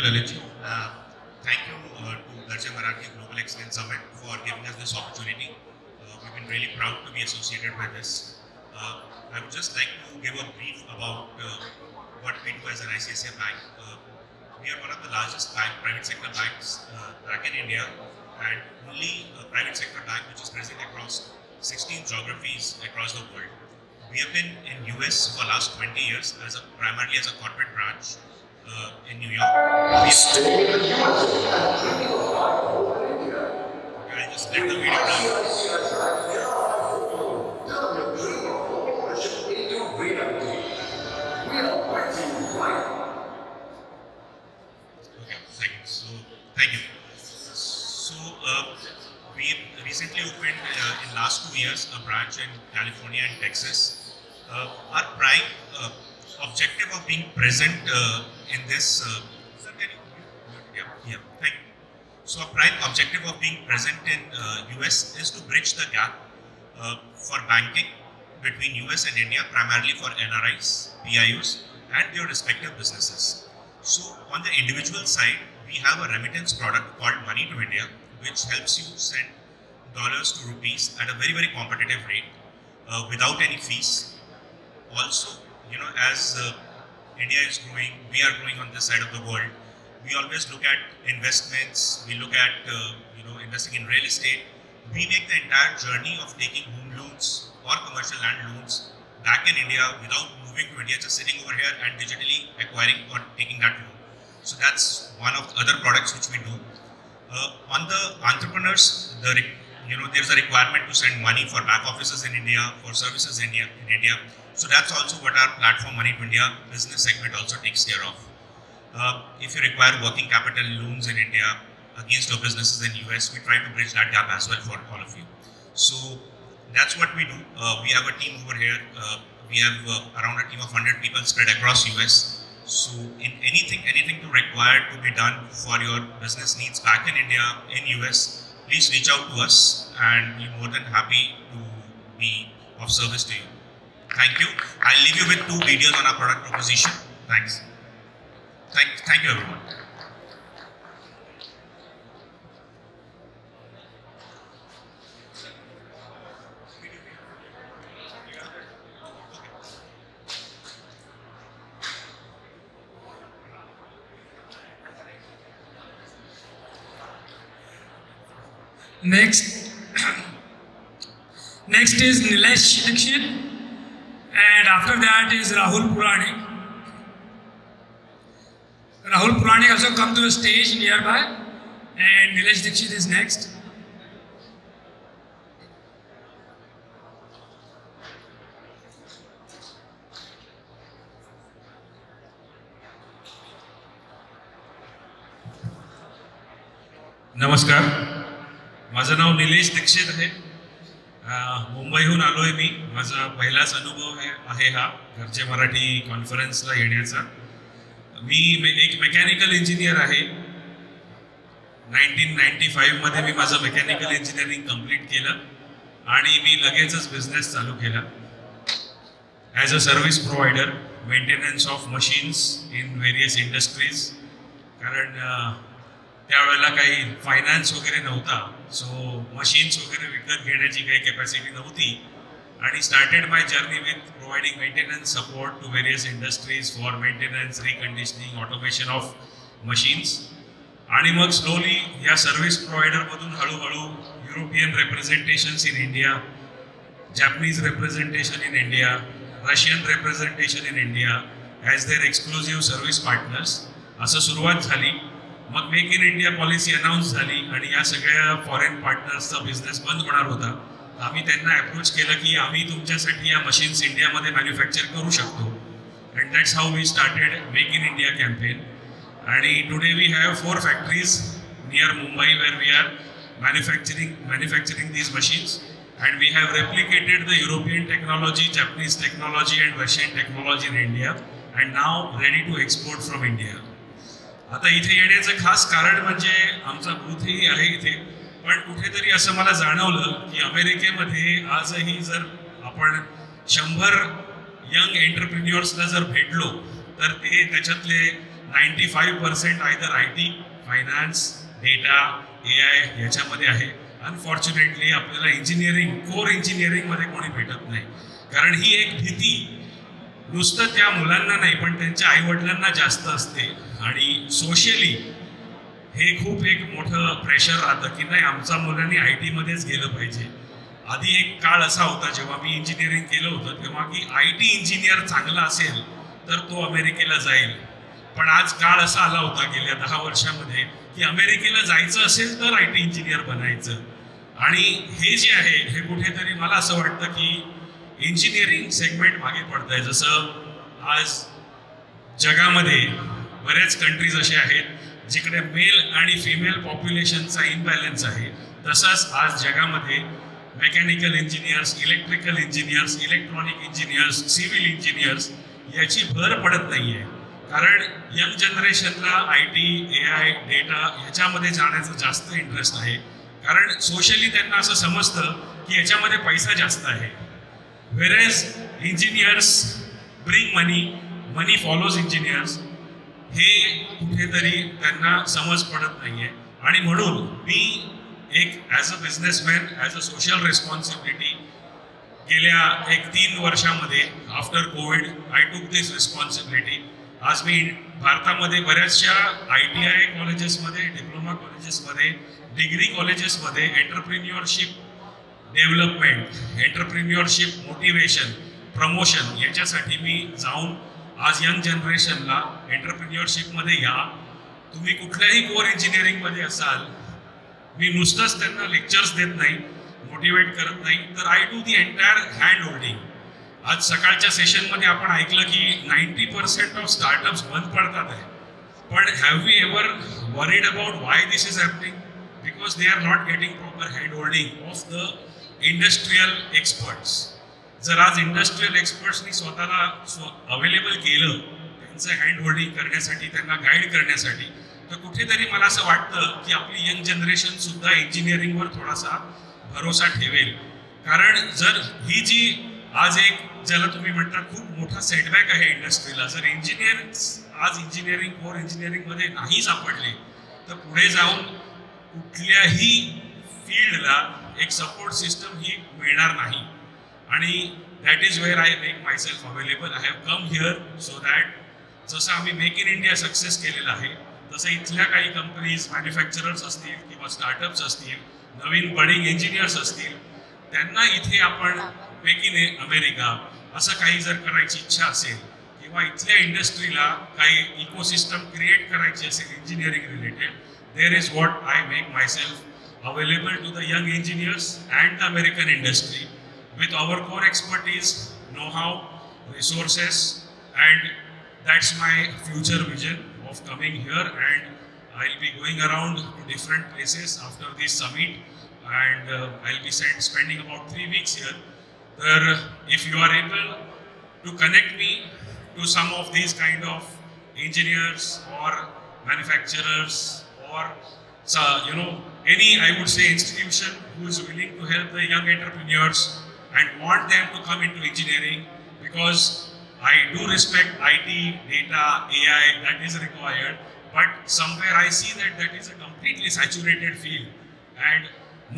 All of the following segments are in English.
Lalit. Thank you to Darja Marathi Global Excellence Summit for giving us this opportunity. We've been really proud to be associated with this. I would just like to give a brief about what we do as an ICICI Bank. We are one of the largest private sector banks back in India, and only private sector bank which is present across 16 geographies across the world. We have been in US for the last 20 years primarily as a corporate branch in New York. I'll just let the video run. Thank you. So, we recently opened in last 2 years a branch in California and Texas. Our prime objective of being present in this, thank you. So, our prime objective of being present in US is to bridge the gap for banking between US and India, primarily for NRIs, PIOs, and their respective businesses. So, on the individual side, we have a remittance product called Money to India, which helps you send dollars to rupees at a very, very competitive rate without any fees. Also, as India is growing, we are growing on this side of the world. We always look at investments, we look at investing in real estate. We make the entire journey of taking home loans or commercial land loans back in India without moving to India, just sitting over here and digitally acquiring or taking that loan. So that's one of the other products which we do. On the entrepreneurs, there's a requirement to send money for back offices in India, for services in India. So that's also what our platform Money to India business segment also takes care of. If you require working capital loans in India against your businesses in US, we try to bridge that gap as well for all of you. So that's what we do. We have a team over here. We have around a team of 100 people spread across US. So in anything to require to be done for your business needs back in India, in US, please reach out to us and we're more than happy to be of service to you. Thank you. I'll leave you with 2 videos on our product proposition. Thanks. Thank you everyone. Next is Nilesh Dixit, and after that is Rahul Puranik. Rahul Puranik also come to the stage nearby, and Nilesh Dixit is next. नमस्कार. माझं नाव निलेश दीक्षित आहे. मुंबईहून आलोय मी. माझा पहिलाच अनुभव आहे हा घरचे मराठी कॉन्फरन्सला येण्याचा. मी एक मेकॅनिकल इंजिनियर आहे. 1995 मध्ये मी माझं मेकॅनिकल इंजिनिअरिंग कंप्लीट केलं आणि मी लगेचच बिझनेस चालू केला as a service provider, maintenance of machines in various industries. कारण त्यावेळेला काही फायनान्स वगैरे नव्हता, सो मशीन्स वगैरे विकत घेण्याची काही कॅपॅसिटी नव्हती आणि started my journey with providing maintenance support to various industries for maintenance, reconditioning, automation of machines. आणि मग स्लोली या सर्व्हिस प्रोव्हायडरमधून हळूहळू European representations in India, Japanese representation in India, Russian representation in India as their exclusive service partners असं सुरुवात झाली. मग Make in India policy announce झाली आणि या सगळ्या फॉरेन पार्टनर्सचा बिझनेस बंद होणार होता. आम्ही त्यांना अप्रोच केलं की आम्ही तुमच्यासाठी या मशीन्स इंडियामध्ये मॅन्युफॅक्चर करू शकतो. And that's how we started Make in India campaign. आणि today we have 4 factories near Mumbai where we are manufacturing these machines, and we have replicated the European technology, Japanese technology and Russian technology in India, and now ready to export from India. आता इथे येण्याचं खास कारण म्हणजे आमचा बूथही आहे इथे, पण कुठेतरी असं मला जाणवलं की अमेरिकेमध्ये आजही जर आपण 100 यंग एंटरप्रिन्युअर्सला जर भेटलो तर ते त्याच्यातले 95% either IT, finance, data, AI याच्यामध्ये आहे. अनफॉर्च्युनेटली आपल्याला इंजिनिअरिंग, कोर इंजिनिअरिंगमध्ये कोणी भेटत नाही. कारण ही एक भीती नुसतं त्या मुलांना नाही पण त्यांच्या आईवडिलांना जास्त असते. आणि सोशली हे खूप एक मोठं प्रेशर राहतं की नाही आमच्या मुलांनी IT मध्येच गेलं पाहिजे. आधी एक काळ असा होता जेव्हा मी इंजिनिअरिंग केलं होतं तेव्हा की IT इंजिनियर चांगला असेल तर तो अमेरिकेला जाईल. पण आज काळ असा आला होता गेल्या 10 वर्षामध्ये की अमेरिकेला जायचं असेल तर IT इंजिनियर बनायचं. आणि हे जे आहे हे कुठेतरी मला असं वाटतं की इंजिनिअरिंग सेगमेंट मागे पडत आहे. जसं आज जगामध्ये बऱ्याच कंट्रीज असे आहेत जिकडे मेल आणि फिमेल पॉप्युलेशनचा इनबॅलन्स आहे, तसंच आज जगामध्ये mechanical engineers, electrical engineers, electronic engineers, civil engineers याची भर पडत नाही आहे. कारण यंग जनरेशनला IT, AI, डेटा ह्याच्यामध्ये जाण्याचा जास्त इंटरेस्ट आहे. कारण सोशली त्यांना असं समजतं की याच्यामध्ये पैसा जास्त आहे. Whereas engineers bring money, money follows engineers, हे कुठेतरी त्यांना समज पडत नाही आहे. आणि म्हणून मी एक as a businessman, as a social responsibility गेल्या 3 वर्षामध्ये आफ्टर कोविड आय टूक दिस रिस्पॉन्सिबिलिटी. आज मी भारतामध्ये बऱ्याचशा ITI कॉलेजेसमध्ये, डिप्लोमा कॉलेजेसमध्ये, डिग्री कॉलेजेसमध्ये entrepreneurship development, entrepreneurship motivation, promotion याच्यासाठी मी जाऊन आज यंग जनरेशनला एंटरप्रिन्युअरशिपमध्ये या. तुम्ही कुठल्याही कोर इंजिनिअरिंगमध्ये असाल, मी नुसतंच त्यांना लेक्चर्स देत नाही, मोटिवेट करत नाही, तर I do the entire hand holding. आज सकाळच्या सेशनमध्ये आपण ऐकलं की 90% ऑफ स्टार्टअप्स बंद पडतात आहे. पण have we ever worried about why this is happening? Because they are not getting proper hand holding of the industrial experts. जर आज इंडस्ट्रियल एक्सपर्ट्सनी स्वतःला अवेलेबल केलं त्यांचं हँड होल्डिंग करण्यासाठी, त्यांना गाईड करण्यासाठी, तर कुठेतरी मला असं वाटतं की आपली यंग जनरेशन सुद्धा इंजिनिअरिंगवर थोडासा भरोसा ठेवेल. कारण जर ही जी आज एक ज्याला तुम्ही म्हणता खूप मोठा सेटबॅक आहे इंडस्ट्रीला, जर आज इंजिनिअरिंग, कोर इंजिनिअरिंगमध्ये नाही सापडले तर पुढे जाऊन कुठल्याही फील्डला एक सपोर्ट सिस्टम ही मिळणार नाही. आणि that is where I make myself available. I have come here so that जसं आम्ही मेक इन इंडिया सक्सेस केलेलं आहे तसं इथल्या काही कंपनीज, मॅन्युफॅक्चरर्स असतील किंवा स्टार्टअप्स असतील, नवीन बडिंग इंजिनियर्स असतील, त्यांना इथे आपण मेक इन अमेरिका असं काही जर करायची इच्छा असेल किंवा इथल्या इंडस्ट्रीला काही इकोसिस्टम क्रिएट करायची असेल engineering related, there is what I make myself available to the young engineers and the American industry with our core expertise, know-how, resources, and that's my future vision of coming here. And I'll be going around to different places after this summit, and I'll be spending about 3 weeks here. If you are able to connect me to some of these kind of engineers or manufacturers or any, I would say, institution who is willing to help the young entrepreneurs and want them to come into engineering, because I do respect IT, data, AI, that is required, but somewhere I see that is a completely saturated field, and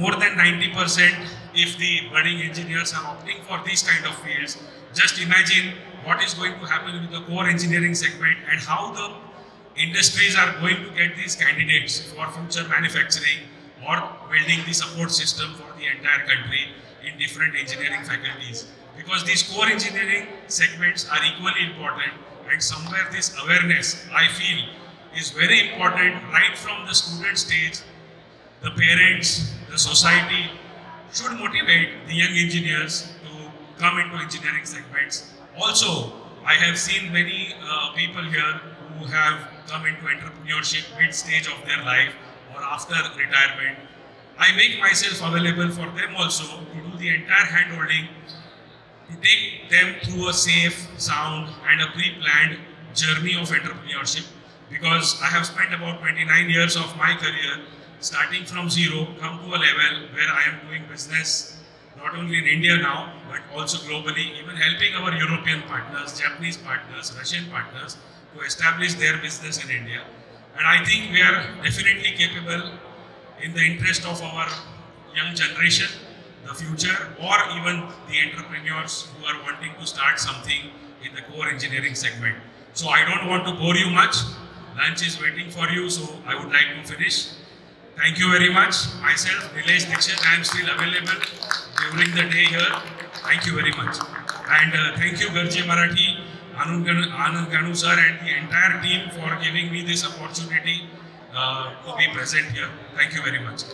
more than 90% if the budding engineers are opting for these kind of fields, just imagine what is going to happen with the core engineering segment and how the industries are going to get these candidates for future manufacturing or building the support system for the entire country in different engineering faculties, because these core engineering segments are equally important. And somewhere this awareness, I feel, is very important right from the student stage. The parents, the society should motivate the young engineers to come into engineering segments. Also, I have seen many people here who have come into entrepreneurship mid-stage of their life or after retirement. I make myself available for them also to do the entire hand-holding, to take them through a safe, sound and a pre-planned journey of entrepreneurship, because I have spent about 29 years of my career starting from zero, come to a level where I am doing business not only in India now, but also globally, even helping our European partners, Japanese partners, Russian partners to establish their business in India. And I think we are definitely capable, in the interest of our young generation, the future, or even the entrepreneurs who are wanting to start something in the core engineering segment. So I don't want to bore you much. Lunch is waiting for you, so I would like to finish. Thank you very much. Myself, Nilesh Dixit, I am still available during the day here. Thank you very much. And thank you Garje Marathi, Anand Ganu sir and the entire team for giving me this opportunity to be present here. Thank you very much.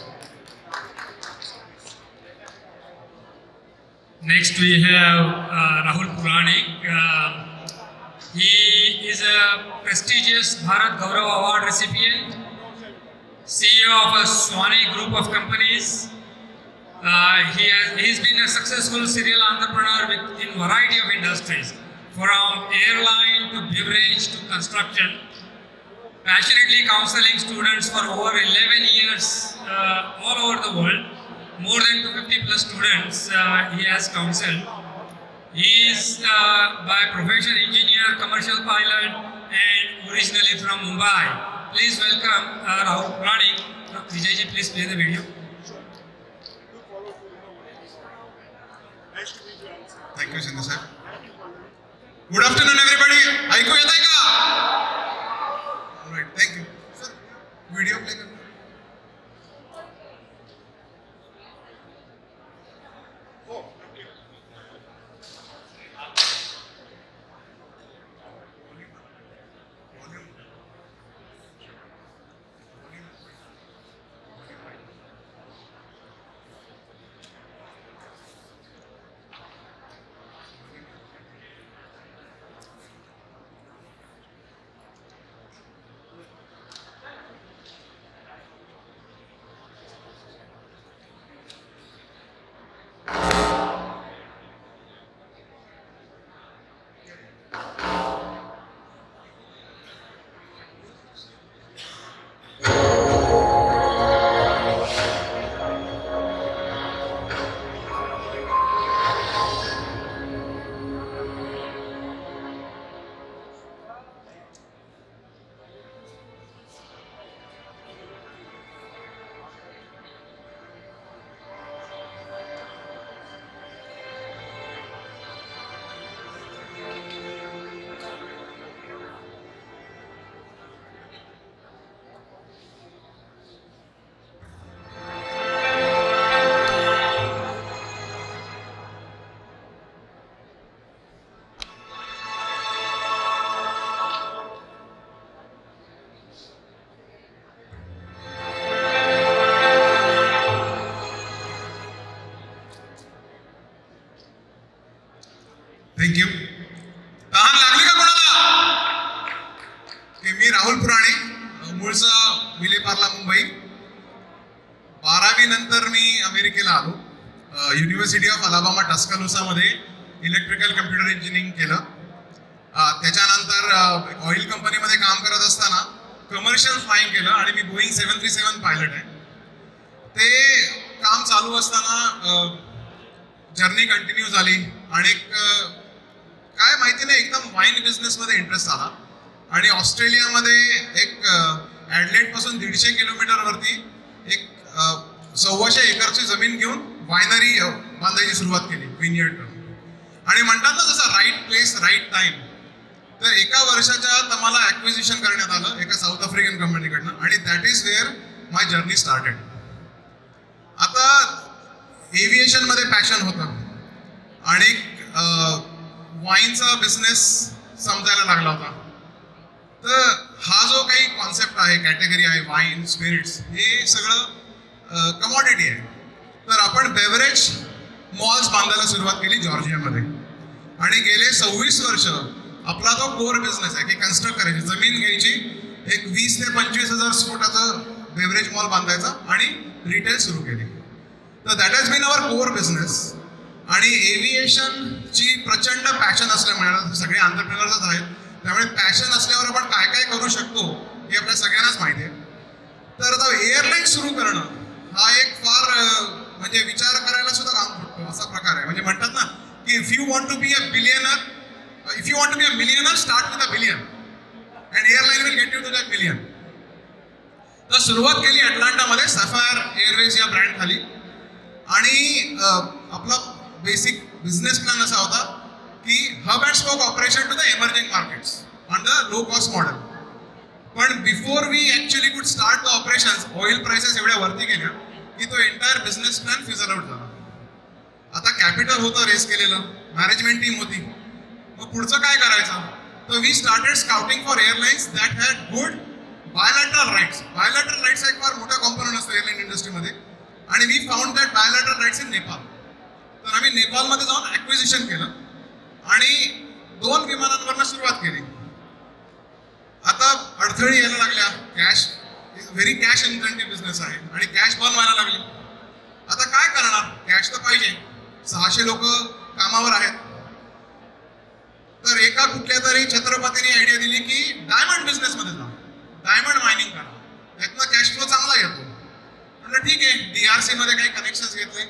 Next we have Rahul Puranik. He is a prestigious Bharat Gaurav Award recipient, CEO of a Swanee group of companies. He's been a successful serial entrepreneur in variety of industries, from airline to beverage to construction, passionately counseling students for over 11 years all over the world. More than 250 plus students he has counseled. He is by profession engineer, commercial pilot, and originally from Mumbai. Please welcome Rahul Puranik. Vijayji, please play the video. Thank you, Sindhu sir. Good afternoon, everybody. Aiko yata hai ka? All right, thank you. Sir, video play kar. Thank you. तहान लागली का कोणाला? मी राहुल पुराणिक, मूळचा विलेपार्ला मुंबई. 12वी नंतर मी अमेरिकेला आलो. University of Alabama टस्कालुसा मध्ये electrical computer engineering केलं. त्याच्यानंतर ऑइल कंपनीमध्ये काम करत असताना कमर्शियल फ्लाइंग केलं आणि मी बोईंग 737 पायलट आहे. ते काम चालू असताना जर्नी कंटिन्यू झाली आणि काय माहिती नाही एकदम वाईन बिझनेस मध्ये इंटरेस्ट आला आणि ऑस्ट्रेलियामध्ये एक ॲडलेड पासून 150 किलोमीटर वरती एक 125 एकरची जमीन घेऊन वायनरी बांधायची सुरुवात केली, विनयर्ड. आणि म्हणतात ना जसं राईट प्लेस राईट टाइम, तर एका वर्षाच्या आत आम्हाला ॲक्विजिशन करण्यात आलं एका साऊथ आफ्रिकन कंपनीकडनं आणि that is where my journey started. आता एव्हिएशन मध्ये पॅशन होतं आणि वाईनचा बिझनेस समजायला लागला होता. तर हा जो काही कॉन्सेप्ट आहे, कॅटेगरी आहे, वाईन स्पिरिट्स, हे सगळं कमॉडिटी आहे. तर आपण बेवरेज मॉल्स बांधायला सुरुवात केली जॉर्जियामध्ये आणि गेले 26 वर्ष आपला तो कोर बिझनेस आहे की कन्स्ट्रक्ट करायची, जमीन घ्यायची, एक 20 ते 25 हजार फुटाचं बेवरेज मॉल बांधायचा आणि रिटेल सुरू केली. तर that has been our core business. आणि एव्हिएशनची प्रचंड पॅशन असल्यामुळे सगळे एंटरप्रेन्योर्सच आहेत, त्यामुळे पॅशन असल्यावर आपण काय काय करू शकतो हे आपल्या सगळ्यांनाच माहिती आहे. तर आता एअरलाईन सुरू करणं हा एक फार म्हणजे विचार करायला सुद्धा काम पडतो असा प्रकार आहे. म्हणजे म्हणतात ना की if you want to be a millionaire start with a billion. And airline will get you to that million. तर सुरुवात केली अटलांटामध्ये सफायर एअरवेज या ब्रँड खाली. आणि आपला बेसिक बिझनेस प्लॅन असा होता की hub and spoke operation to the emerging markets on the low cost model. पण before we actually could start the operations oil prices एवढ्या वरती गेल्या की तो एंटायर बिझनेस प्लॅन फिझल आउट झाला. आता कॅपिटल होतं रेस केलेलं, मॅनेजमेंट टीम होती, मग पुढचं काय करायचं. तर we started scouting for airlines that had good bilateral rights. Bilateral rights एक फार मोठा कॉम्पोनंट असतो एअरलाईन इंडस्ट्रीमध्ये. आणि we found that bilateral rights in Nepal. तर आम्ही नेपाळमध्ये जाऊन ॲक्विजिशन केलं आणि 2 विमानांवरनं सुरुवात केली. आता अडथळे यायला लागल्या. Cash is very cash intensive business आहे आणि कॅश बर्न व्हायला लागली. आता काय करणार, कॅश तर पाहिजे. 600 लोक कामावर आहेत. तर एका कुठल्या तरी छत्रपतीने आयडिया दिली की डायमंड बिझनेसमध्ये जा, डायमंड मायनिंग करा, त्यातनं कॅश फ्लो चांगला येतो. म्हटलं ठीक आहे. DRC मध्ये काही कनेक्शन्स घेतले.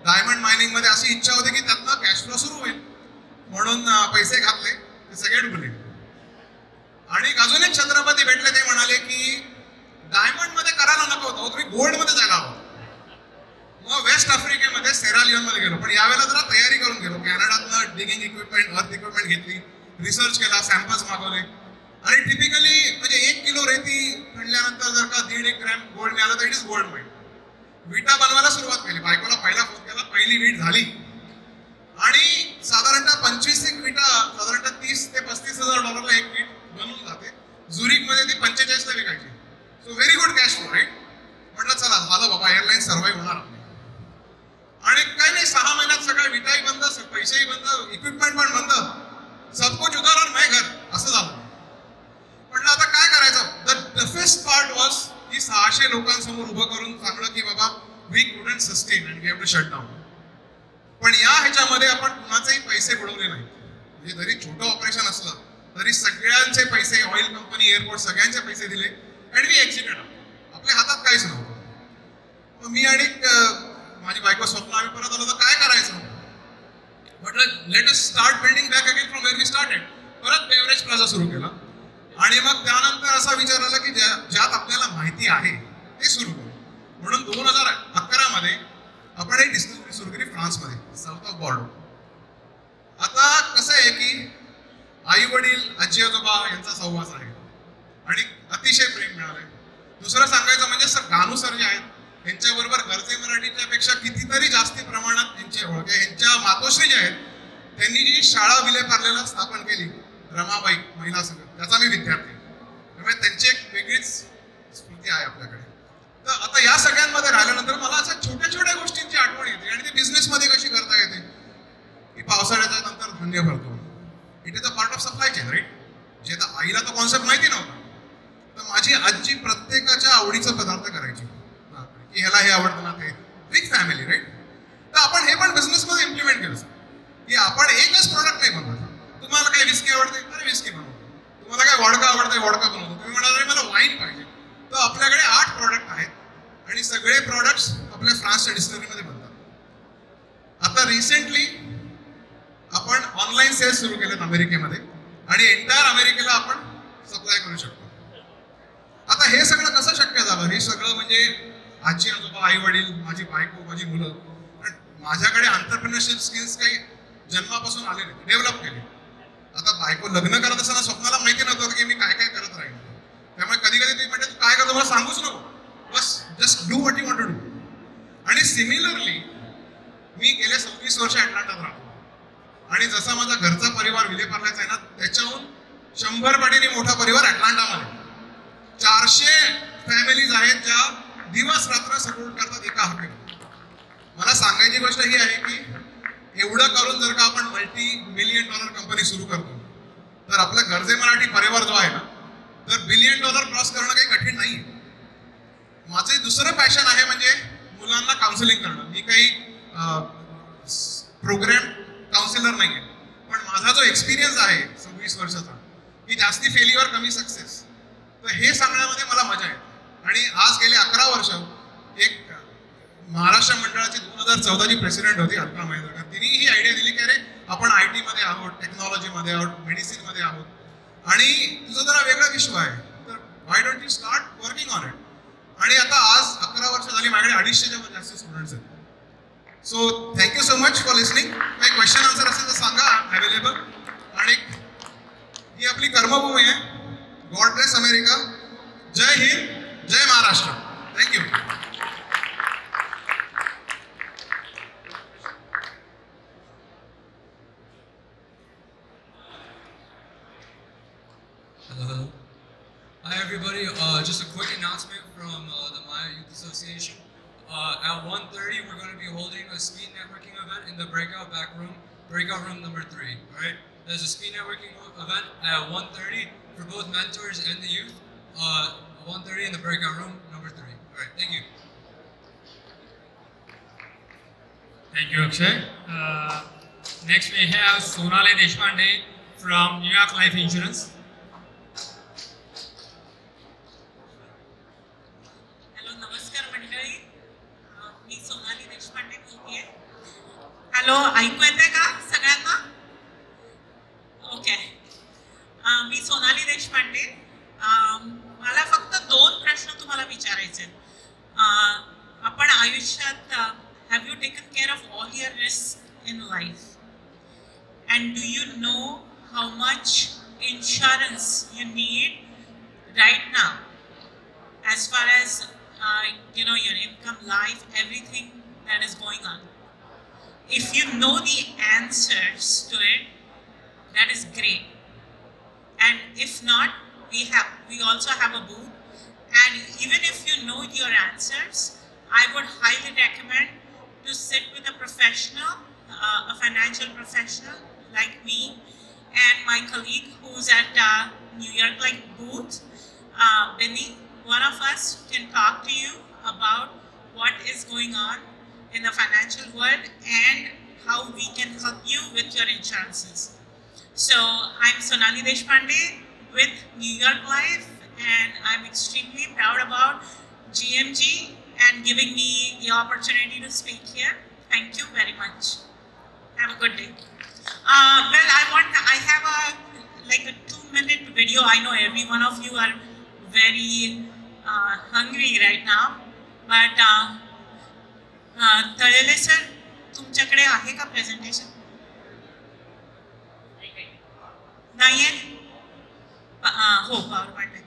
डायमंड मायनिंग मध्ये अशी इच्छा होती की त्यातनं कॅश फ्लो सुरू होईल म्हणून पैसे घातले, ते सगळे डुबले. आणि अजून एक छत्रपती भेटले, ते म्हणाले की डायमंड मध्ये करायला नको होतं, तुम्ही गोल्ड मध्ये जायला हवं. मग वेस्ट आफ्रिकेमध्ये सेरालिओन मध्ये गेलो, पण यावेळेला जरा तयारी करून गेलो. कॅनडातनं डिगिंग इक्विपमेंट, अर्थ इक्विपमेंट घेतली, रिसर्च केला, सॅम्पल्स मागवले. आणि टिपिकली म्हणजे 1 किलो रेती खणल्यानंतर जर का 1.5 ग्रॅम गोल्ड मिळालं तर इट इज गोल्ड माईन. विटा बनवायला सुरुवात केली. बायकोला पहिला फोन केला, पहिली वीट झाली. आणि साधारणतः 25 विटा साधारणतः $30,000 ते $35,000 एक वीट बनवून जाते. झुरिकमध्ये ती 45ला विकायची. So very good cash flow, right. म्हटलं चला झालं बाबा, एअरलाईन सर्व्हाइव्ह होणार आपली. आणि काही नाही, 6 महिन्यात सगळ्या विटाही बंद, पैसेही बंद, इक्विपमेंट पण बंद, सब कुछ उधार और मैं घर, असं झालं. म्हटलं आता काय करायचं. द टफेस्ट पार्ट वॉज की 600 लोकांसमोर उभं करून सांगलं की बाबा we couldn't sustain and we have to shut down. पण या ह्याच्यामध्ये आपण कुणाचेही पैसे बुडवले नाहीत. म्हणजे जरी छोटं ऑपरेशन असलं तरी सगळ्यांचे पैसे, ऑइल कंपनी, एअरपोर्ट, सगळ्यांचे पैसे दिले अँड वी एक्झिटेड. आपल्या हातात काहीच नव्हतं. मी आणि माझी बायको स्वप्न आम्ही परत आलो तर काय करायचं. म्हटलं let us start building back again from where we started. परत बेवरेज प्लाझा सुरू केला. आणि मग त्यानंतर असा विचार आला की ज्यात आपल्याला माहिती आहे ते सुरू करू. म्हणून 2011 मध्ये आपण एक डिस्टिलरी सुरू केली फ्रान्समध्ये, साऊथ ऑफ बॉर्डो. आता कसं आहे की आई वडील, आजी आजोबा यांचा सहवास आहे आणि अतिशय प्रेम मिळालंय. दुसरं सांगायचं म्हणजे गानू सर जे आहेत यांच्याबरोबर गरजे मराठीच्या पेक्षा कितीतरी जास्ती प्रमाणात यांची ओळख आहे. यांच्या मातोश्री जे आहेत त्यांनी जी शाळा विलेपार्लेला स्थापन केली, रमाबाई महिला संघ, त्याचा मी विद्यार्थी. त्यामुळे त्यांची एक वेगळीच स्मृती आहे आपल्याकडे. तर आता या सगळ्यांमध्ये राहिल्यानंतर मला अशा छोट्या छोट्या गोष्टींची आठवण येते आणि ती बिझनेसमध्ये कशी करता येते. की पावसाळ्याच्या नंतर धान्य भरतो, it is a part of supply chain, right. जे तर आईला तो कॉन्सेप्ट माहिती नव्हता. तर माझी आजी प्रत्येकाच्या आवडीचा पदार्थ करायची की ह्याला हे आवडतं ना ते. Big family, right. तर आपण हे पण बिझनेसमध्ये इम्प्लिमेंट केलं की आपण एकच प्रॉडक्ट नाही बनवत. तुम्हाला काय विस्की आवडते, अरे विस्की बनवतो. तुम्हाला काय वॉडका आवडते, वॉडका बनवतो. तुम्ही म्हणाल मला वाईन पाहिजे, तर आपल्याकडे 8 प्रॉडक्ट आहेत आणि सगळे प्रॉडक्ट्स आपल्या फ्रान्सच्या डिस्टिलरीमध्ये बनतात. आता रिसेंटली आपण ऑनलाईन सेल्स सुरू केलेत अमेरिकेमध्ये आणि एंटायर अमेरिकेला आपण सप्लाय करू शकतो. आता हे सगळं कसं शक्य झालं. हे सगळं म्हणजे आजी आजोबा, आई वडील, माझी बायको, माझी मुलं. पण माझ्याकडे एंटरप्रेन्योरशिप स्किल्स काही जन्मापासून आले नाही, डेव्हलप केले. आता बायको लग्न करत असताना स्वप्नाला माहिती नव्हतं की मी काय काय करत राहील. त्यामुळे कधी कधी ती म्हणते तू काय करतो मला सांगूच नको, बस just do what you want to do. आणि सिमिलरली मी गेले 26 वर्ष अटलांटात राहतो आणि जसा माझा घरचा परिवार विलेपार्ल्याचा आहे ना, त्याच्याहून 100 पटीने मोठा परिवार अटलांटामध्ये. 400 फॅमिलीज आहेत ज्या दिवस रात्र सपोर्ट करतात एका हाकेवर. मला सांगायची गोष्ट ही आहे की एवढं करून जर का आपण $multi-million कंपनी सुरू करतो तर आपला गरजे मराठी परिवार जो आहे ना, तर $1 बिलियन क्रॉस करणं काही कठीण नाही. माझे दुसरं पॅशन आहे म्हणजे मुलांना काउन्सिलिंग करणं. मी काही प्रोग्राम काउन्सिलर नाही आहे, पण माझा जो एक्सपिरियन्स आहे 26 वर्षाचा की जास्ती फेल्युअर कमी सक्सेस, तर हे सांगण्यामध्ये मला मजा येते. आणि आज गेले 11 वर्ष एक महाराष्ट्र मंडळाची 2014ची प्रेसिडेंट होती अल्का महेंद्रकर. तिने ही आयडिया दिली की अरे आपण IT मध्ये आहोत, टेक्नॉलॉजीमध्ये आहोत, मेडिसिनमध्ये आहोत, आणि तुझा जरा वेगळा विश्व आहे, तर why don't you start working on it. आणि आता आज 11 वर्ष झाली, माझ्याकडे 250च्या पण जास्त स्टुडंट्स आहेत. So thank you so much for listening. काही क्वेश्चन आन्सर असेल तर सांगा, अवेलेबल. आणि ही आपली कर्मभूमी आहे. God bless America. जय हिंद, जय Maharashtra. Thank you. Hello. Hi everybody. Just a quick announcement from the Maya Youth Association. At 1:30, we're going to be holding a speed networking event in the breakout room number 3. All right. There's a speed networking event at 1:30 for both mentors and the youth. 1:30 in the breakout room number 3. All right. Thank you. Thank you, Akshay. Next we have Sonali Deshpande from New York Life Insurance. Hello, नमस्कार मंडळी. मी सोनाली देशपांडे बोलतेय. Hello, ऐकू येतंय का सगळ्यांना? Okay. मी सोनाली देशपांडे. मला फक्त 2 प्रश्न तुम्हाला विचारायचे आहेत. आपण आयुष्यात have you taken care of all your risks in life? And do you know how much insurance you need right now? As far as your income, life, everything that is going on. If you know the answers to it, that is great. And if not, we also have a booth. And even if you know your answers, I would highly recommend to sit with a professional, a financial professional like me and my colleague who's at New York Life booth, Benny. One of us can talk to you about what is going on in the financial world and how we can help you with your insurances. So I'm Sonali Deshpande with New York Life, and I'm extremely proud about GMG and giving me the opportunity to speak here. Thank you very much. Have a good day. I have a 2-minute video. I know every one of you are very hungry right now, but Talele sir, तुमच्याकडे आहे का presentation? नाहीये? हो, PowerPoint आहे.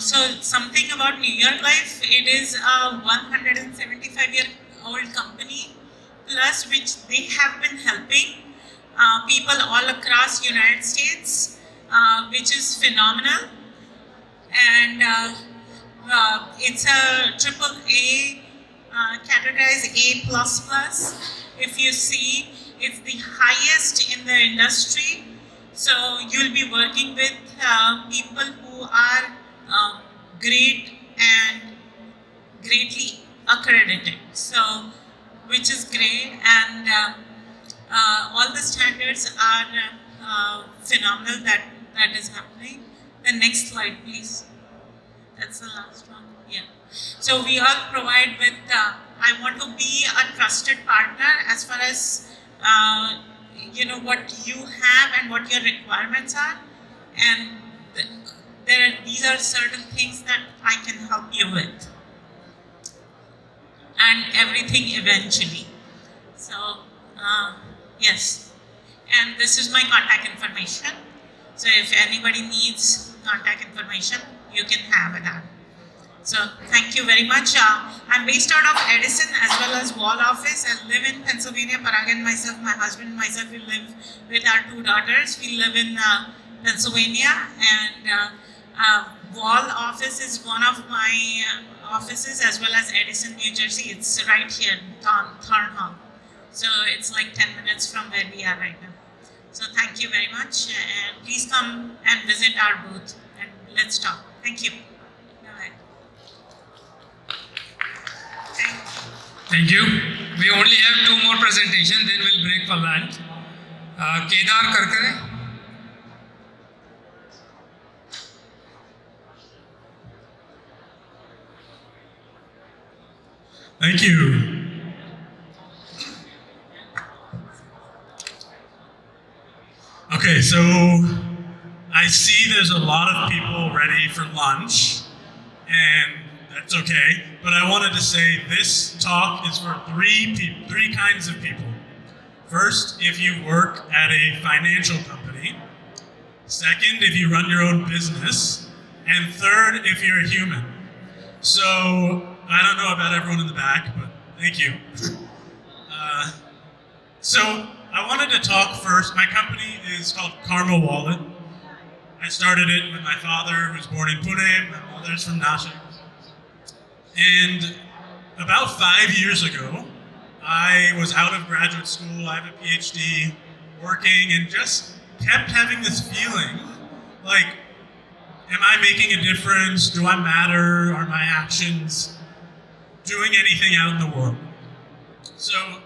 So something about New York Life, it is a 175-year-old company, plus which they have been helping people all across United States, which is phenomenal. And it's a AAA, categorized A++. If you see, it's the highest in the industry. So you'll be working with people who are great and greatly accredited, so which is great, and all the standards are phenomenal that is happening. The next slide, please. That's the last one. Yeah. So we all provide with. I want to be a trusted partner as far as what you have and what your requirements are, and these are certain things that I can help you with, and everything eventually. So yes, and this is my contact information. So if anybody needs contact information, you can have that. So thank you very much. I'm based out of Edison as well as Wall office. I live in Pennsylvania. Parag and myself, my husband and myself, we live with our 2 daughters. We live in Pennsylvania, and Wall office is one of my offices, as well as Edison, New Jersey. It's right here, Thorn Hall. So it's like 10 minutes from where we are right now. So thank you very much, and please come and visit our booth and let's talk. Thank you. Bye-bye. Thank you. Thank you. We only have 2 more presentations, then we'll break for lunch. Kedar Karkare. Thank you. Okay, so I see there's a lot of people ready for lunch, and that's okay. But I wanted to say this talk is for three kinds of people. First, if you work at a financial company. Second, if you run your own business. And third, if you're a human. So I don't know about everyone in the back, but thank you. So I wanted to talk first. My company is called Karma Wallet. I started it with my father, who was born in Pune. My mother's from Nashik. And about 5 years ago, I was out of graduate school. I have a PhD, working, and just kept having this feeling like, am I making a difference? Do I matter? Are my actions doing anything out in the world? So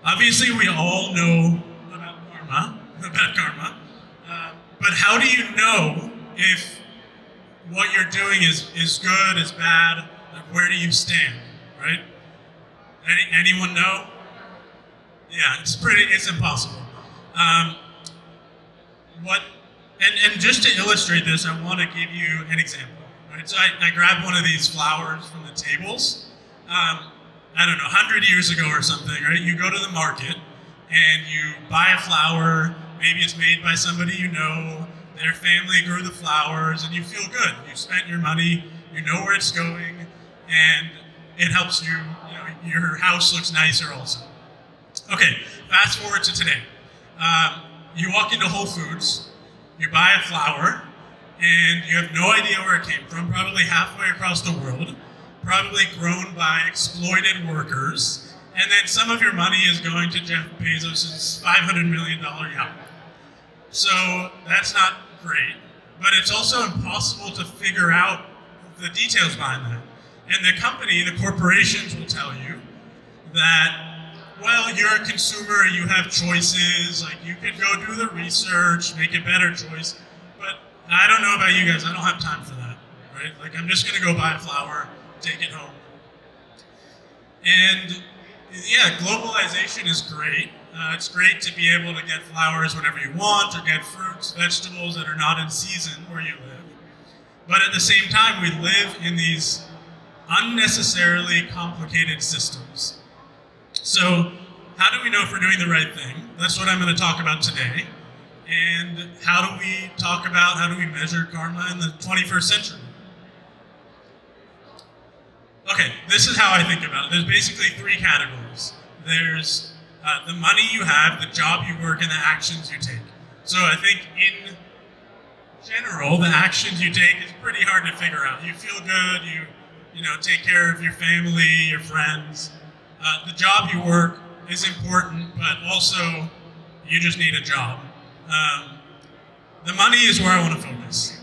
obviously we all know about karma, but how do you know if what you're doing is good, is bad? Like, where do you stand, right? Anyone know? Yeah, it's impossible. And just to illustrate this, I want to give you an example. Right? So I grabbed one of these flowers from the tables. I don't know, 100 years ago or something, right? You go to the market and you buy a flower. Maybe it's made by somebody you know. Their family grew the flowers, and you feel good. You spent your money. You know where it's going, and it helps you. Your house looks nicer also. Okay, fast forward to today. You walk into Whole Foods, you buy a flower, and you have no idea where it came from, probably halfway across the world, probably grown by exploited workers, and then some of your money is going to Jeff Bezos' $500 million yacht. So that's not great, but it's also impossible to figure out the details behind that. And the company, the corporations will tell you that, well, you're a consumer, you have choices, like you could go do the research, make a better choice, but I don't know about you guys, I don't have time for that, right? Like I'm just gonna go buy a flower, take it home. And yeah, globalization is great. It's great to be able to get flowers whenever you want, or get fruits, vegetables that are not in season where you live. But at the same time, we live in these unnecessarily complicated systems. So how do we know if we're doing the right thing? That's what I'm going to talk about today. And how do we measure karma in the 21st century? Okay, this is how I think about it. There's basically 3 categories. There's the money you have, the job you work, and the actions you take. So I think in general, the actions you take is pretty hard to figure out. You feel good, you know, take care of your family, your friends. The job you work is important, but also you just need a job. The money is where I want to focus.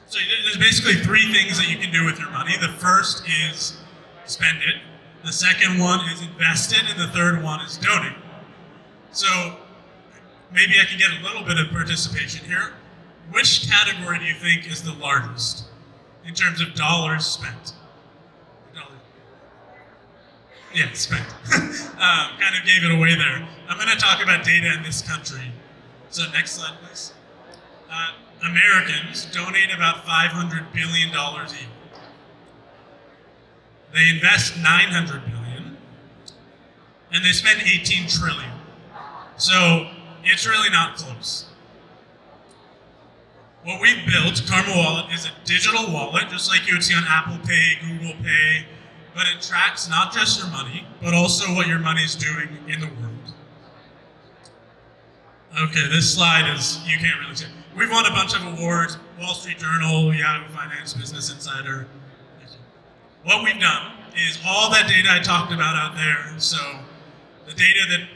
So there's basically 3 things that you can do with your money. The first is spend it. The second one is invest it, and the third one is donate. So maybe I can get a little bit of participation here. Which category do you think is the largest in terms of dollars spent? Yeah, spent. Kind of gave it away there. I'm going to talk about data in this country. So next slide, please. Americans donate about $500 billion a year. They invest $900 billion, and they spend $18 trillion. So it's really not close. What we've built, Karma Wallet, is a digital wallet, just like you would see on Apple Pay, Google Pay, but it tracks not just your money, but also what your money is doing in the world. Okay, this slide is, you can't really see it. We've won a bunch of awards, Wall Street Journal, Yahoo Finance, Business Insider. What we've done is all that data I talked about out there, so the data that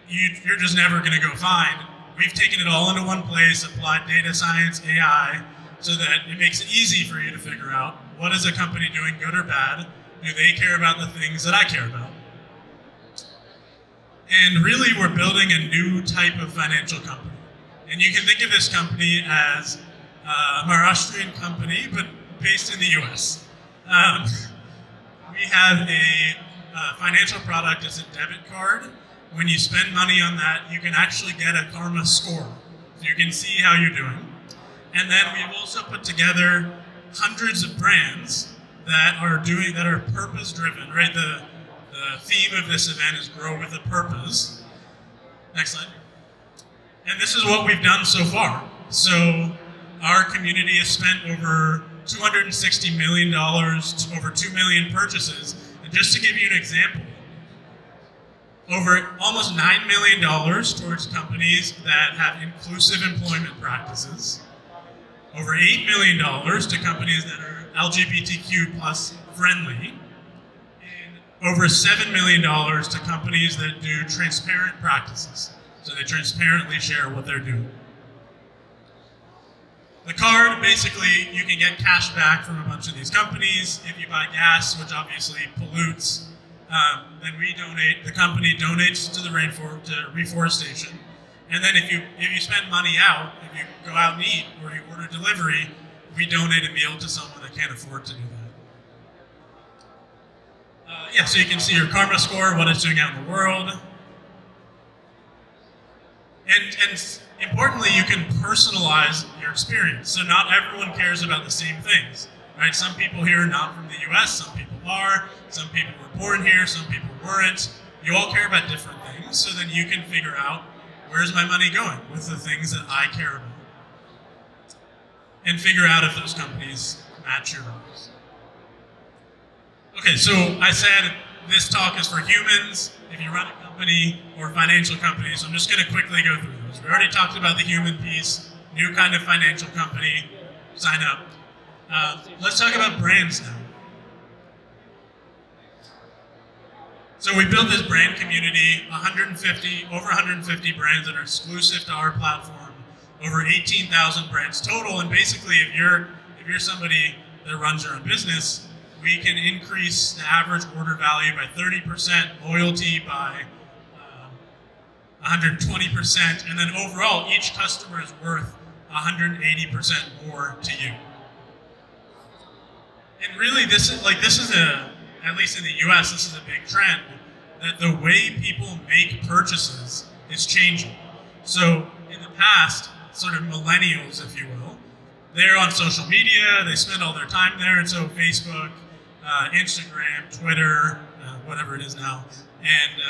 you're just never gonna go find, we've taken it all into one place, applied data science, AI, so that it makes it easy for you to figure out what is a company doing, good or bad, do they care about the things that I care about? And really, we're building a new type of financial company. And you can think of this company as a Maharashtrian company, but based in the US. We have a financial product as a debit card. When you spend money on that, you can actually get a karma score. So you can see how you're doing. And then we've also put together hundreds of brands that are purpose driven, right? The theme of this event is grow with a purpose. Next slide. And this is what we've done so far. So our community has spent over $260 million to over 2 million purchases. And just to give you an example, over almost $9 million towards companies that have inclusive employment practices, over $8 million to companies that are LGBTQ plus friendly, and over $7 million to companies that do transparent practices. So they transparently share what they're doing. The card, basically, you can get cash back from a bunch of these companies. If you buy gas, which obviously pollutes, then we donate, the company donates to the reforestation. And then if you spend money out, if you go out and eat or you order delivery, we donate a meal to someone that can't afford to do that. Yeah, so you can see your karma score, what it's doing out in the world. And importantly, you can personalize your experience. So not everyone cares about the same things, right? Some people here are not from the US, some people are, some people were born here, some people weren't. You all care about different things, so then you can figure out, where's my money going with the things that I care about? And figure out if those companies match your values. Okay, so I said this talk is for humans, if you run a company or financial company, so I'm just gonna quickly go through those. We already talked about the human piece, new kind of financial company, sign up. Let's talk about brands now. So we built this brand community, over 150 brands that are exclusive to our platform, over 18,000 brands total, and basically if you're somebody that runs your own business, we can increase the average order value by 30%, loyalty by 120%, and then overall, each customer is worth 180% more to you. And really, this is at least in the US, this is a big trend, that the way people make purchases is changing. So in the past, sort of millennials, if you will, they're on social media, they spend all their time there, and so Facebook, Instagram, Twitter, whatever it is now, and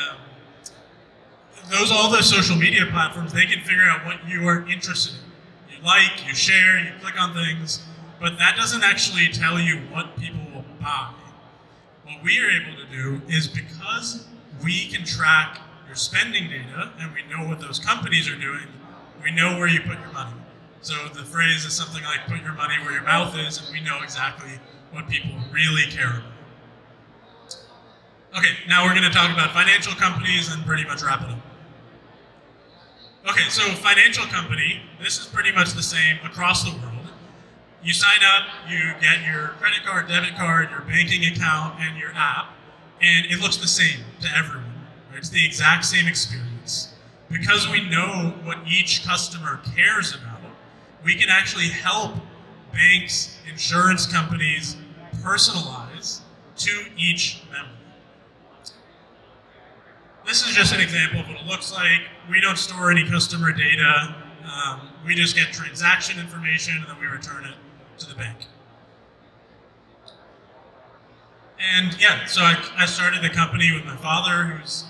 all those social media platforms, they can figure out what you are interested in. You like, you share, you click on things, but that doesn't actually tell you what people will buy. What we are able to do is, because we can track your spending data and we know what those companies are doing, we know where you put your money. So the phrase is something like, put your money where your mouth is, and we know exactly what people really care about. Okay, now we're going to talk about financial companies and pretty much wrap it up. Okay, so financial company, this is pretty much the same across the world. You sign up, you get your credit card, debit card, your banking account, and your app, and it looks the same to everyone. Right? It's the exact same experience. Because we know what each customer cares about, we can actually help banks, insurance companies personalize to each member. This is just an example of what it looks like. We don't store any customer data. We just get transaction information and then we return it to the bank. And yeah, so I started the company with my father, who's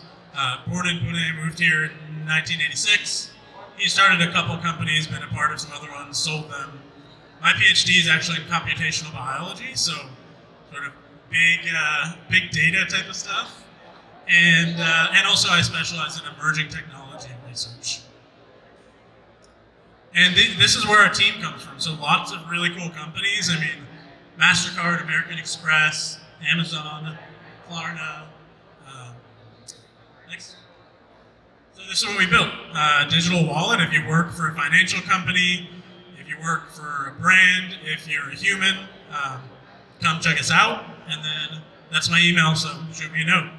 born in Pune, moved here in 1986. He started a couple companies, been a part of some other ones, sold them. My PhD is actually in computational biology, so sort of big data type of stuff. And also I specialize in emerging technology research. And this is where our team comes from. So lots of really cool companies. I mean, MasterCard, American Express, Amazon, Klarna. Next. So this is what we built. Digital wallet. If you work for a financial company, if you work for a brand, if you're a human, come check us out. And then That's my email, so shoot me a note.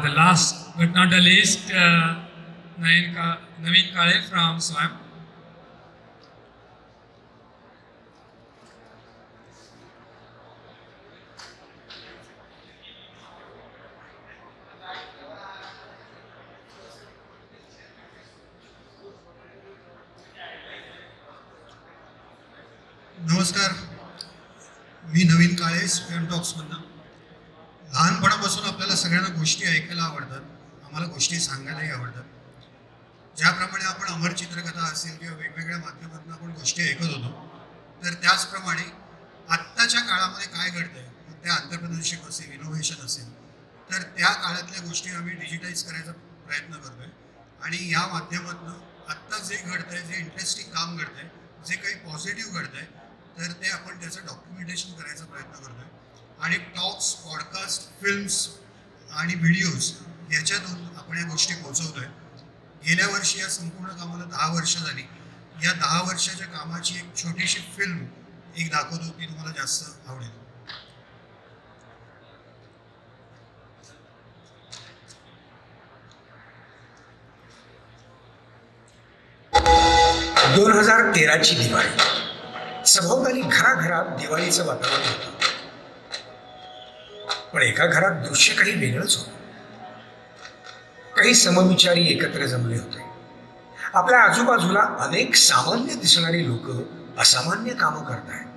The last but not the least, Naveen Kale from SWAYAM. नमस्कार, मी नवीन काळे स्वयं टॉक्समधनं. लहानपणापासून आपल्याला सगळ्यांना गोष्टी ऐकायला आवडतात, आम्हाला गोष्टी सांगायलाही आवडतात. ज्याप्रमाणे आपण अमर चित्रकथा असेल किंवा वेगवेगळ्या माध्यमातून आपण गोष्टी ऐकत होतो, तर त्याचप्रमाणे आत्ताच्या काळामध्ये काय घडतंय, मग त्या एंटरप्रेन्योरशिप असेल, इनोव्हेशन असेल, तर त्या काळातल्या गोष्टी आम्ही डिजिटाईज करायचा प्रयत्न करतोय. आणि या माध्यमातून आत्ता जे घडतंय, जे इंटरेस्टिंग काम घडतंय, जे काही पॉझिटिव्ह घडतंय, तर ते आपण त्याचं डॉक्युमेंटेशन करायचा प्रयत्न करतोय. आणि टॉक्स, पॉडकास्ट, फिल्म्स आणि व्हिडिओज याच्यातून आपण या गोष्टी पोहोचवतोय. गेल्या वर्षी या संपूर्ण कामाला 10 वर्ष झाली. या 10 वर्षाच्या कामाची एक छोटीशी फिल्म एक दाखवतो, ती तुम्हाला जास्त आवडेल. दोन 2013ची दिवाळी. सभोवताली घराघरात दिवाळीचं वातावरण होतं, पण एका घरात दृश्य काही वेगळंच होतं. काही समविचारी एकत्र जमले होते. आपल्या आजूबाजूला अनेक सामान्य दिसणारी लोक असामान्य कामं करतायत.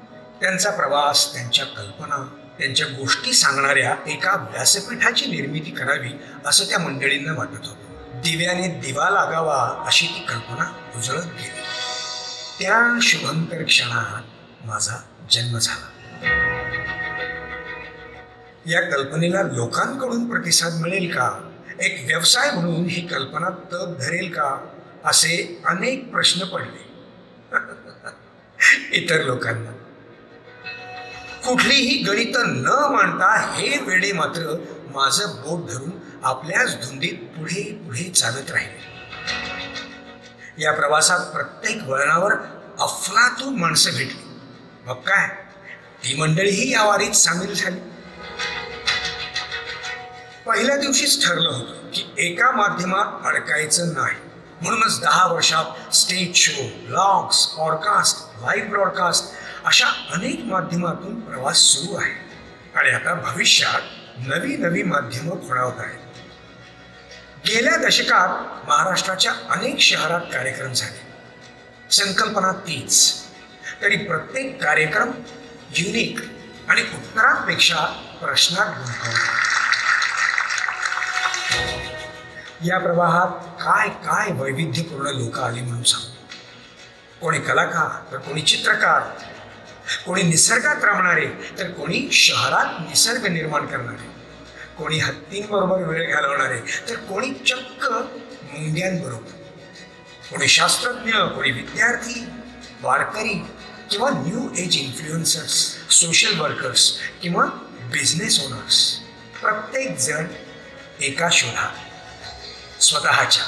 त्यांचा प्रवास, त्यांच्या कल्पना, त्यांच्या गोष्टी सांगणाऱ्या एका व्यासपीठाची निर्मिती करावी असं त्या मंडळींना वाटत होतं. दिव्याने दिवा लागावा अशी ती कल्पना उजळत गेली. त्या शुभंकर क्षणात माझा जन्म झाला. या कल्पनेला लोकांकडून प्रतिसाद मिळेल का, एक व्यवसाय म्हणून ही कल्पना तग धरेल का, असे अनेक प्रश्न पडले इतर लोकांना. कुठलीही गणित न मांडता हे वेडे मात्र माझं बोट धरून आपल्याच धुंदीत पुढे पुढे चालत राहिले. या प्रवासात प्रत्येक वळणावर अफलातून माणसं भेटली. मग काय, ती मंडळीही या वारीत सामील झाली. पहिल्या दिवशीच ठरलं होतं की एका माध्यमात अडकायचं नाही. म्हणूनच 10 वर्षात stage show, blogs, podcast, live broadcast अशा अनेक माध्यमातून प्रवास सुरू आहे. आणि आता भविष्यात नवी नवी माध्यमं खुणावत आहेत. गेल्या दशकात महाराष्ट्राच्या अनेक शहरात कार्यक्रम झाले. संकल्पना तीच, तरी प्रत्येक कार्यक्रम युनिक आणि उत्तरांपेक्षा प्रश्नात गुंतवला. या प्रवाहात काय काय वैविध्यपूर्ण लोक आली म्हणून सांगू. कोणी कलाकार, तर कोणी चित्रकार, कोणी निसर्गात रमणारे, तर कोणी शहरात निसर्ग निर्माण करणारे, कोणी हत्तींबरोबर वेळ घालवणारे, तर कोणी चक्क मुंग्यांबरोबर, कोणी शास्त्रज्ञ, कोणी विद्यार्थी, वारकरी किंवा new age influencers, social workers किंवा बिझनेस ओनर्स. प्रत्येक जण एका शोधात, स्वतःच्या.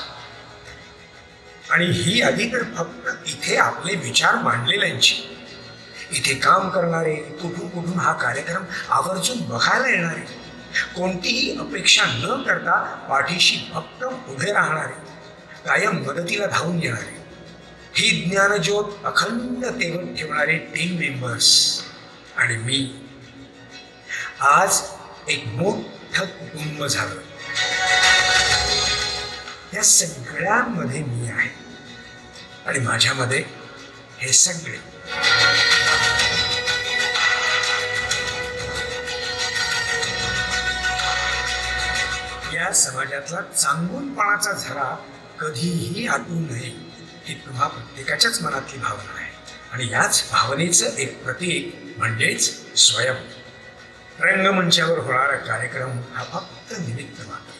आणि ही यादी तर फक्त इथे आपले विचार मांडलेल्यांची. इथे काम करणारे, कुठून कुठून हा कार्यक्रम आवर्जून बघायला येणारे, कोणतीही अपेक्षा न करता पाठीशी भक्कम उभे राहणारे, कायम मदतीला धावून येणारे, ही ज्ञानज्योत अखंड तेवत ठेवणारे टीम मेंबर्स. आणि मी आज एक मोठं कुटुंब झालं. या सगळ्यांमध्ये मी आहे आणि माझ्यामध्ये हे सगळे. या समाजातला चांगुलपणाचा झरा कधीही आटू नये ही तुम्हा प्रत्येकाच्याच मनातली भावना आहे. आणि याच भावनेचं एक प्रतीक म्हणजेच स्वयं. रंगमंचावर होणारा कार्यक्रम हा फक्त निमित्त मात्र.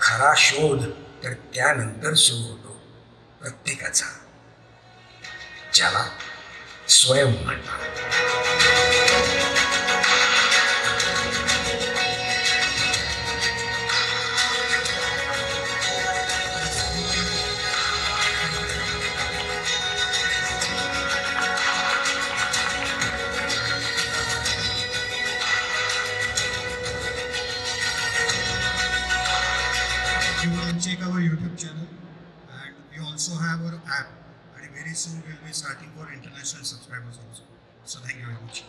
खरा शोध तर त्यानंतर सुरू होतो प्रत्येकाचा, ज्याला स्वयं म्हणतात. also have our app, and very soon we'll be starting for international subscribers also. So thank you very much.